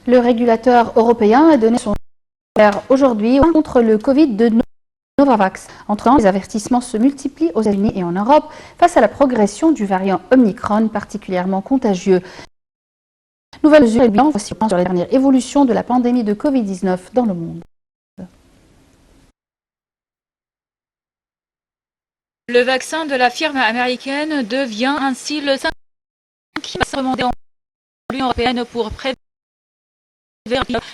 Le régulateur européen a donné son feu aujourd'hui contre le Covid de Novavax. Entre-temps, les avertissements se multiplient aux États-Unis et en Europe face à la progression du variant Omicron particulièrement contagieux. Nouvelle mesure et bilan, voici sur les dernières évolutions de la pandémie de Covid-19 dans le monde. Le vaccin de la firme américaine devient ainsi le cinquième recommandé en l'Union européenne pour prévenir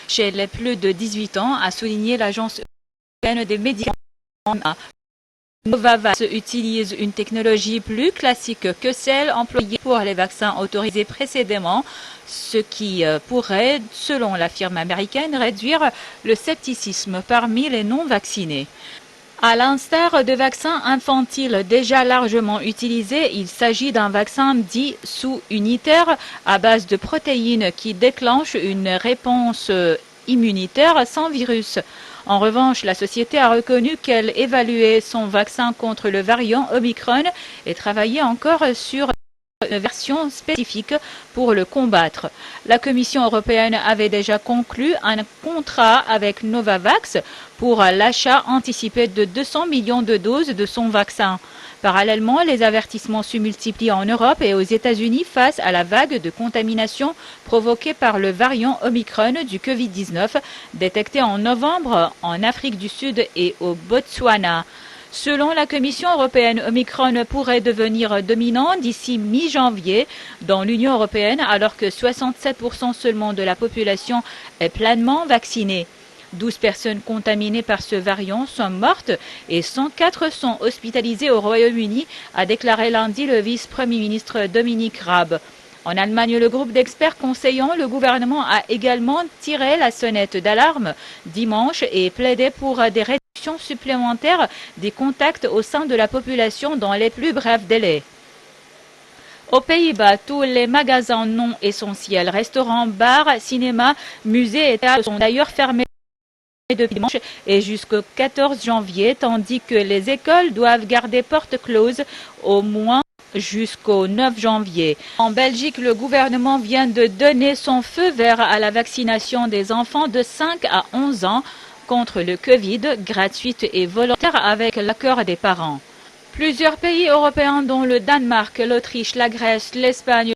chez les plus de 18 ans, a souligné l'Agence européenne des médicaments. Novavax utilise une technologie plus classique que celle employée pour les vaccins autorisés précédemment, ce qui pourrait, selon la firme américaine, réduire le scepticisme parmi les non-vaccinés. À l'instar de vaccins infantiles déjà largement utilisés, il s'agit d'un vaccin dit sous-unitaire à base de protéines qui déclenche une réponse immunitaire sans virus. En revanche, la société a reconnu qu'elle évaluait son vaccin contre le variant Omicron et travaillait encore sur une version spécifique pour le combattre. La Commission européenne avait déjà conclu un contrat avec Novavax pour l'achat anticipé de 200 millions de doses de son vaccin. Parallèlement, les avertissements se multiplient en Europe et aux États-Unis face à la vague de contamination provoquée par le variant Omicron du Covid-19 détecté en novembre en Afrique du Sud et au Botswana. Selon la Commission européenne, Omicron pourrait devenir dominant d'ici mi-janvier dans l'Union européenne, alors que 67% seulement de la population est pleinement vaccinée. 12 personnes contaminées par ce variant sont mortes et 104 sont hospitalisées au Royaume-Uni, a déclaré lundi le vice-premier ministre Dominic Raab. En Allemagne, le groupe d'experts conseillant le gouvernement a également tiré la sonnette d'alarme dimanche et plaidé pour des réductions supplémentaires des contacts au sein de la population dans les plus brefs délais. Aux Pays-Bas, tous les magasins non essentiels, restaurants, bars, cinémas, musées et théâtres sont d'ailleurs fermés depuis dimanche et jusqu'au 14 janvier, tandis que les écoles doivent garder portes closes au moins jusqu'au 9 janvier. En Belgique, le gouvernement vient de donner son feu vert à la vaccination des enfants de 5 à 11 ans contre le Covid, gratuite et volontaire avec l'accord des parents. Plusieurs pays européens dont le Danemark, l'Autriche, la Grèce, l'Espagne,